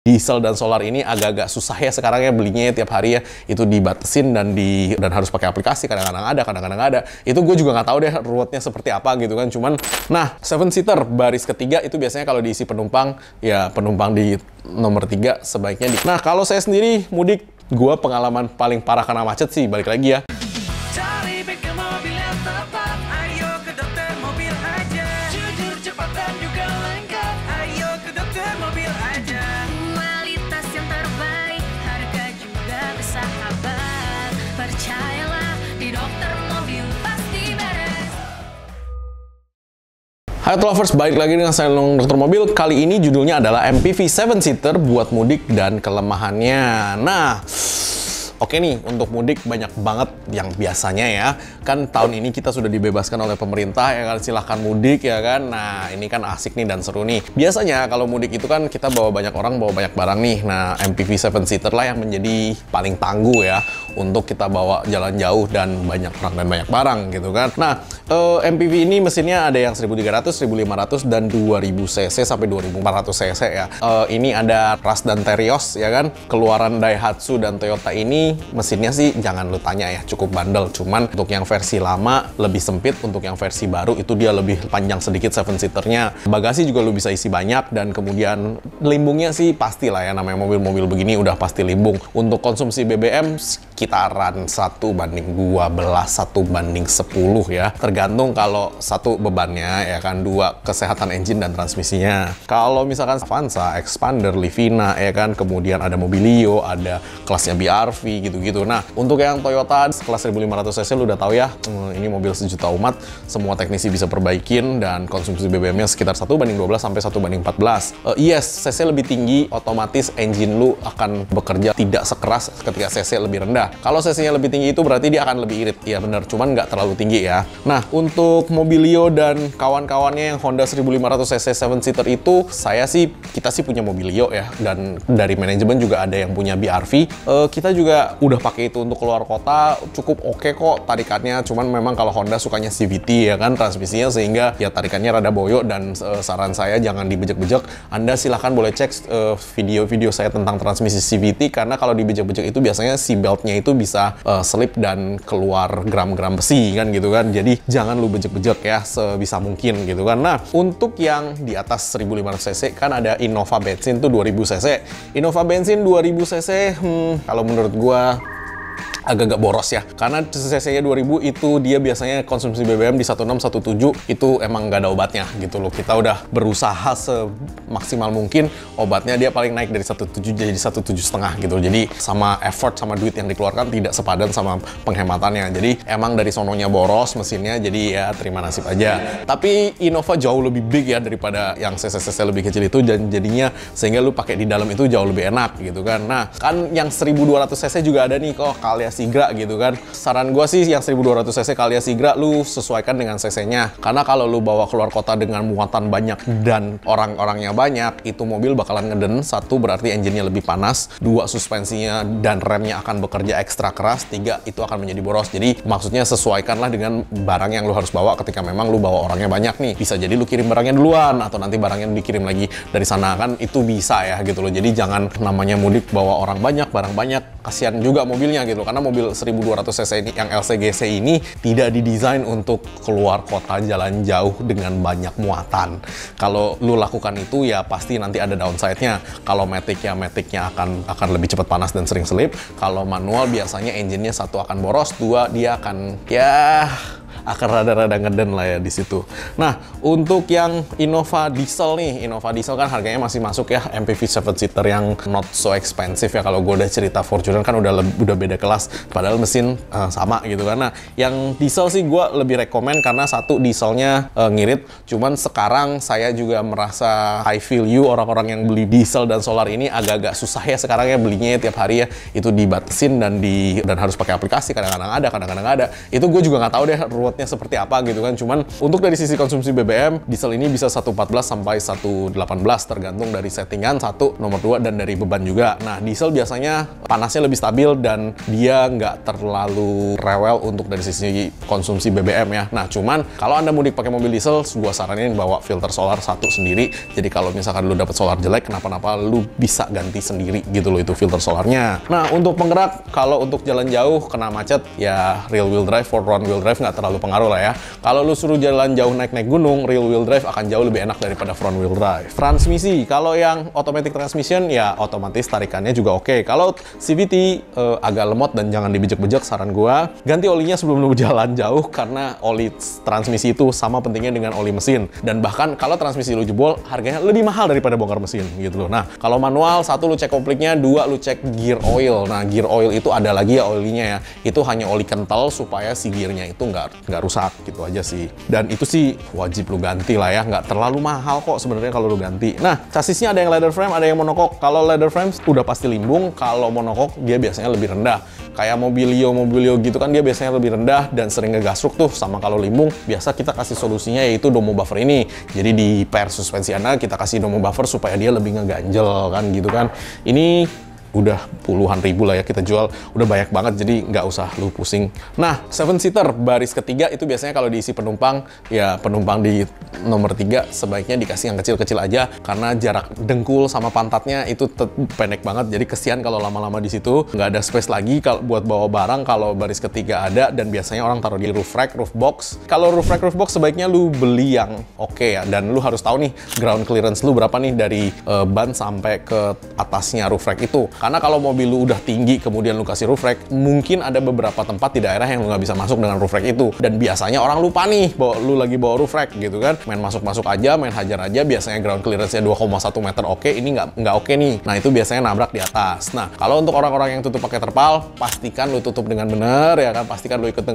Diesel dan solar ini agak-agak susah ya sekarang ya belinya tiap hari ya, itu dibatasin dan harus pakai aplikasi, kadang-kadang ada, kadang-kadang ada. Itu gue juga nggak tahu deh ruwetnya seperti apa gitu kan. Cuman, nah 7-seater baris ketiga itu biasanya kalau diisi penumpang, ya penumpang di nomor 3 sebaiknya Nah kalau saya sendiri mudik, gue pengalaman paling parah karena macet sih, balik lagi ya. Cari bengkel mobil yang tepat, ayo ke Dokter Mobil aja. Jujur, cepat dan juga lengkap, ayo ke Dokter Mobil aja. Kualitas yang terbaik, harga juga bersahabat. Percayalah, di Dokter Mobil pasti beres. Hai lovers, balik lagi dengan saya Dr. Mobil. Kali ini judulnya adalah MPV 7-seater buat mudik dan kelemahannya. Nah, oke nih, untuk mudik banyak banget yang biasanya ya. Kan tahun ini kita sudah dibebaskan oleh pemerintah ya kan, silahkan mudik ya kan. Nah, ini kan asik nih dan seru nih. Biasanya kalau mudik itu kan kita bawa banyak orang, bawa banyak barang nih. Nah, MPV 7-seater lah yang menjadi paling tangguh ya untuk kita bawa jalan jauh dan banyak orang dan banyak barang gitu kan. Nah, MPV ini mesinnya ada yang 1300, 1500 dan 2000 cc sampai 2400 cc ya. Ini ada Ras dan Terios ya kan. Keluaran Daihatsu dan Toyota ini mesinnya sih jangan lu tanya ya, cukup bandel. Cuman untuk yang versi lama lebih sempit, untuk yang versi baru itu dia lebih panjang sedikit 7-seaternya. Bagasi juga lu bisa isi banyak, dan kemudian limbungnya sih pasti lah ya, namanya mobil-mobil begini udah pasti limbung. Untuk konsumsi BBM sekitaran 1/12, 1/10 ya. Tergantung kalau satu bebannya ya kan, 2 kesehatan engine dan transmisinya. Kalau misalkan Avanza, Expander, Livina ya kan, kemudian ada Mobilio, ada kelasnya BRV gitu-gitu. Nah, untuk yang Toyota kelas 1500 cc lu udah tahu ya, ini mobil sejuta umat, semua teknisi bisa perbaikin dan konsumsi BBM-nya sekitar 1/12 sampai 1/14. Yes, cc lebih tinggi, otomatis engine lu akan bekerja tidak sekeras ketika cc lebih rendah. Kalau cc-nya lebih tinggi itu berarti dia akan lebih irit. Iya bener, cuman nggak terlalu tinggi ya. Nah, untuk Mobilio dan kawan-kawannya yang Honda 1500 cc 7-seater itu, kita sih punya Mobilio ya, dan dari manajemen juga ada yang punya BRV. Kita juga udah pakai itu untuk keluar kota, cukup oke kok tarikannya. Cuman memang kalau Honda sukanya CVT ya kan, transmisinya, sehingga ya tarikannya rada boyo, dan saran saya jangan dibejek-bejek. Anda silahkan boleh cek video-video saya tentang transmisi CVT, karena kalau dibejek-bejek itu biasanya si beltnya itu bisa slip dan keluar gram-gram besi kan gitu kan. Jadi jangan lu bejek-bejek ya sebisa mungkin gitu kan. Nah, untuk yang di atas 1500 cc kan ada Innova bensin tuh 2000 cc. Innova bensin 2000 cc kalau menurut gua agak-agak boros ya, karena cc-nya 2000 itu dia biasanya konsumsi BBM di 16, 17 itu emang nggak ada obatnya gitu loh. Kita udah berusaha semaksimal mungkin, obatnya dia paling naik dari 17 jadi 17,5 gitu. Jadi sama effort sama duit yang dikeluarkan tidak sepadan sama penghematannya. Jadi emang dari sononya boros mesinnya, jadi ya terima nasib aja. Tapi Innova jauh lebih big ya daripada yang cc-cc lebih kecil itu, dan jadinya sehingga lu pakai di dalam itu jauh lebih enak gitu kan. Nah, kan yang 1200 cc juga ada nih kok, Calya Sigra gitu kan. Saran gue sih yang 1200 cc Calya Sigra lu sesuaikan dengan cc-nya. Karena kalau lu bawa keluar kota dengan muatan banyak dan orang-orangnya banyak, itu mobil bakalan ngeden. 1, berarti engine-nya lebih panas. 2, suspensinya dan remnya akan bekerja ekstra keras. 3, itu akan menjadi boros. Jadi maksudnya sesuaikanlah dengan barang yang lu harus bawa ketika memang lu bawa orangnya banyak nih. Bisa jadi lu kirim barangnya duluan, atau nanti barangnya dikirim lagi dari sana kan, itu bisa ya gitu loh. Jadi jangan namanya mudik bawa orang banyak, barang banyak, kasihan juga mobilnya gitu. Karena mobil 1200 cc ini yang LCGC ini tidak didesain untuk keluar kota jalan jauh dengan banyak muatan. Kalau lu lakukan itu ya pasti nanti ada downside-nya. Kalau matic-nya akan lebih cepat panas dan sering selip. Kalau manual biasanya engine-nya 1 akan boros, 2 dia akan akan rada-rada ngeden lah ya di situ. Nah, untuk yang Innova diesel nih, Innova diesel kan harganya masih masuk ya, MPV 7-seater yang not so expensive ya. Kalau gue udah cerita Fortuner kan udah beda kelas, padahal mesin sama gitu kan. Nah, yang diesel sih gue lebih rekomen karena 1, dieselnya ngirit. Cuman sekarang saya juga merasa I feel you, orang-orang yang beli diesel dan solar ini agak-agak susah ya sekarang ya belinya tiap hari ya. Itu dibatasin dan harus pakai aplikasi, kadang-kadang ada, kadang-kadang ada. Itu gue juga nggak tahu deh rewardnya seperti apa gitu kan. Cuman untuk dari sisi konsumsi BBM, diesel ini bisa 114 sampai 118 tergantung dari settingan satu, nomor 2 dan dari beban juga. Nah, diesel biasanya panasnya lebih stabil dan dia nggak terlalu rewel untuk dari sisi konsumsi BBM ya. Nah, cuman kalau Anda mudik pakai mobil diesel, gua saranin bawa filter solar satu sendiri. Jadi kalau misalkan lu dapet solar jelek, kenapa-napa lu bisa ganti sendiri gitu loh itu filter solarnya. Nah, untuk penggerak, kalau untuk jalan jauh kena macet, ya rear wheel drive, front wheel drive nggak terlalu pengaruh lah ya. Kalau lu suruh jalan jauh naik-naik gunung, rear wheel drive akan jauh lebih enak daripada front wheel drive. Transmisi, kalau yang automatic transmission ya otomatis tarikannya juga oke. Kalau CVT agak lemot dan jangan dibejek-bejek, saran gua ganti olinya sebelum lu jalan jauh, karena oli transmisi itu sama pentingnya dengan oli mesin. Dan bahkan kalau transmisi lu jebol, harganya lebih mahal daripada bongkar mesin gitu loh. Nah, kalau manual, satu lu cek kopliknya, dua lu cek gear oil. Nah, gear oil itu ada lagi ya olinya ya. Itu hanya oli kental supaya si gearnya itu nggak rusak gitu aja sih. Dan itu sih wajib lu ganti lah ya, nggak terlalu mahal kok sebenarnya kalau lu ganti. Nah, chassisnya ada yang leather frame, ada yang monocoque. Kalau leather frame udah pasti limbung, kalau monocoque dia biasanya lebih rendah. Kayak mobilio gitu kan dia biasanya lebih rendah dan sering ngegasruk tuh. Sama kalau limbung, biasa kita kasih solusinya yaitu domo buffer ini. Jadi di pair suspensi Anda kita kasih domo buffer supaya dia lebih ngeganjel kan gitu kan. Ini udah puluhan ribu lah ya kita jual, udah banyak banget, jadi nggak usah lu pusing. Nah, 7-seater baris ketiga itu biasanya kalau diisi penumpang, ya penumpang di nomor 3 sebaiknya dikasih yang kecil-kecil aja, karena jarak dengkul sama pantatnya itu pendek banget, jadi kesian kalau lama-lama di situ nggak ada space lagi kalau buat bawa barang. Kalau baris ketiga ada, dan biasanya orang taruh di roof rack, roof box. Kalau roof rack, roof box sebaiknya lu beli yang oke ya, dan lu harus tahu nih ground clearance lu berapa nih dari ban sampai ke atasnya roof rack itu. Karena kalau mobil lu udah tinggi kemudian lu kasih roof rack, mungkin ada beberapa tempat di daerah yang lu nggak bisa masuk dengan roof rack itu. Dan biasanya orang lupa nih bahwa lu lagi bawa roof rack gitu kan. Main masuk-masuk aja, main hajar aja, biasanya ground clearance-nya 2,1 meter oke, ini nggak oke nih. Nah, itu biasanya nabrak di atas. Nah, kalau untuk orang-orang yang tutup pakai terpal, pastikan lu tutup dengan benar ya kan, pastikan lu ikat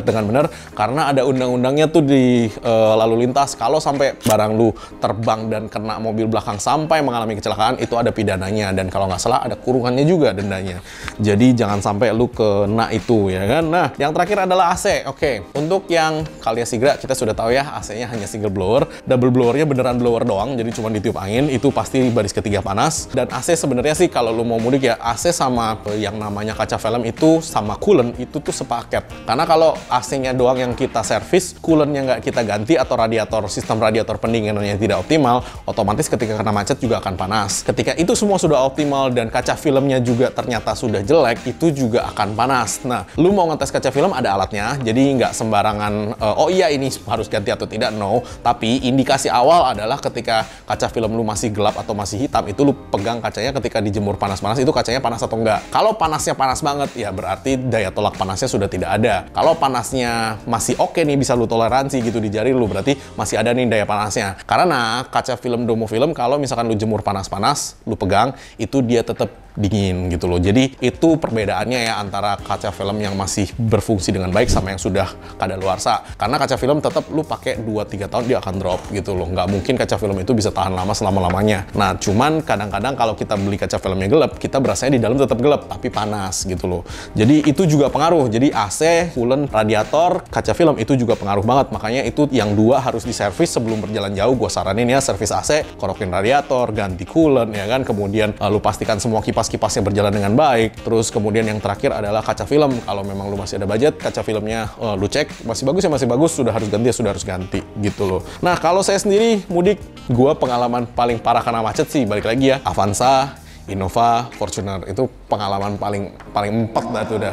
dengan benar, karena ada undang-undangnya tuh di lalu lintas. Kalau sampai barang lu terbang dan kena mobil belakang sampai mengalami kecelakaan, itu ada pidananya, dan kalau nggak salah ada kurungannya juga dendanya. Jadi jangan sampai lu kena itu ya kan. Nah, yang terakhir adalah AC. Oke, untuk yang Calya Sigra kita sudah tahu ya, AC-nya hanya single blower. Double blowernya beneran blower doang, jadi cuma ditiup angin. Itu pasti baris ketiga panas. Dan AC sebenarnya sih kalau lu mau mudik ya, AC sama yang namanya kaca film itu sama coolant itu tuh sepaket. Karena kalau AC-nya doang yang kita servis, coolant-nya nggak kita ganti, atau sistem radiator pendinginannya tidak optimal, otomatis ketika kena macet juga akan panas. Ketika itu semua sudah optimal dan kaca filmnya juga ternyata sudah jelek, itu juga akan panas. Nah, lu mau ngetes kaca film ada alatnya, jadi nggak sembarangan, oh iya ini harus ganti atau tidak, no. Tapi indikasi awal adalah ketika kaca film lu masih gelap atau masih hitam, itu lu pegang kacanya ketika dijemur panas-panas, itu kacanya panas atau enggak. Kalau panasnya panas banget, ya berarti daya tolak panasnya sudah tidak ada. Kalau panasnya masih oke nih, bisa lu toleransi gitu di jari lu, berarti masih ada nih daya panasnya. Karena kaca film domo film, kalau misalkan lu jemur panas-panas, lu pegang, itu dia tetap dingin gitu loh. Jadi itu perbedaannya ya antara kaca film yang masih berfungsi dengan baik sama yang sudah kadaluarsa. Karena kaca film tetap lu pakai 2-3 tahun dia akan drop gitu loh. Nggak mungkin kaca film itu bisa tahan lama selama-lamanya. Nah, cuman kadang-kadang kalau kita beli kaca filmnya gelap, kita berasanya di dalam tetap gelap tapi panas gitu loh. Jadi itu juga pengaruh. Jadi AC, coolant, radiator, kaca film itu juga pengaruh banget. Makanya itu yang dua harus diservis sebelum berjalan jauh. Gua saranin ya, servis AC, korokin radiator, ganti coolant ya kan. Kemudian lu pastikan semua kipas-kipasnya berjalan dengan baik. Terus kemudian yang terakhir adalah kaca film. Kalau memang lu masih ada budget, kaca filmnya lu cek masih bagus ya masih bagus, sudah harus ganti ya sudah harus ganti gitu loh. Nah, kalau saya sendiri mudik, gua pengalaman paling parah karena macet sih balik lagi ya, Avanza, Innova, Fortuner, itu pengalaman paling empet dah tuh udah.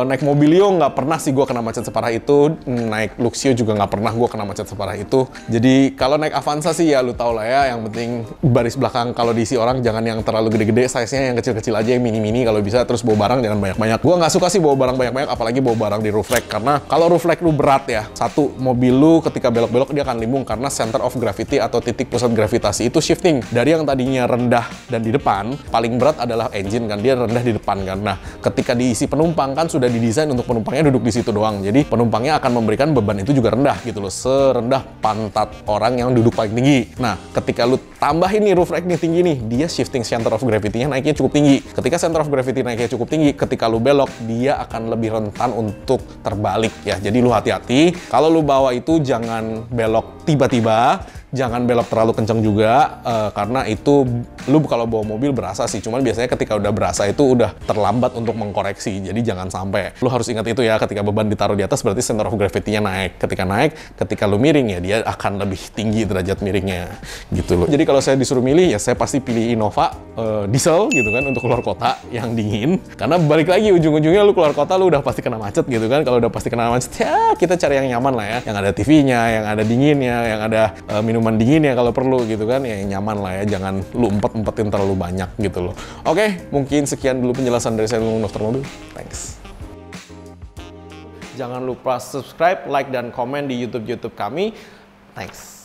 Naik Mobilio nggak pernah sih gue kena macet separah itu, naik Luxio juga nggak pernah gue kena macet separah itu. Jadi kalau naik Avanza sih ya lu tau lah ya, yang penting baris belakang kalau diisi orang jangan yang terlalu gede-gede, size-nya yang kecil-kecil aja, yang mini-mini kalau bisa, terus bawa barang jangan banyak-banyak. Gue nggak suka sih bawa barang banyak-banyak, apalagi bawa barang di roof rack, karena kalau roof rack lu berat ya, satu, mobil lu ketika belok-belok dia akan limbung karena center of gravity atau titik pusat gravitasi itu shifting dari yang tadinya rendah dan di depan. Paling berat adalah engine kan, dia rendah di depan kan. Nah, ketika diisi penumpang kan sudah didesain untuk penumpangnya duduk di situ doang. Jadi penumpangnya akan memberikan beban itu juga rendah gitu loh, serendah pantat orang yang duduk paling tinggi. Nah, ketika lu Tambah ini roof rack nih tinggi nih, dia shifting center of gravity-nya naiknya cukup tinggi. Ketika center of gravity naiknya cukup tinggi, ketika lu belok, dia akan lebih rentan untuk terbalik ya. Jadi lu hati-hati, kalau lu bawa itu jangan belok tiba-tiba, jangan belok terlalu kencang juga, karena itu lu kalau bawa mobil berasa sih. Cuman biasanya ketika udah berasa itu udah terlambat untuk mengkoreksi. Jadi jangan sampai. Lu harus ingat itu ya, ketika beban ditaruh di atas berarti center of gravity-nya naik. Ketika naik, ketika lu miring ya dia akan lebih tinggi derajat miringnya gitu loh. Jadi kalau saya disuruh milih ya saya pasti pilih Innova diesel gitu kan untuk keluar kota yang dingin. Karena balik lagi ujung-ujungnya lu keluar kota lu udah pasti kena macet gitu kan. Kalau udah pasti kena macet ya kita cari yang nyaman lah ya. Yang ada TV-nya, yang ada dinginnya, yang ada minuman dingin ya kalau perlu gitu kan. Ya yang nyaman lah ya. Jangan lu umpet-umpetin terlalu banyak gitu loh. Oke, mungkin sekian dulu penjelasan dari saya Dokter Mobil. Thanks. Jangan lupa subscribe, like, dan komen di YouTube kami. Thanks.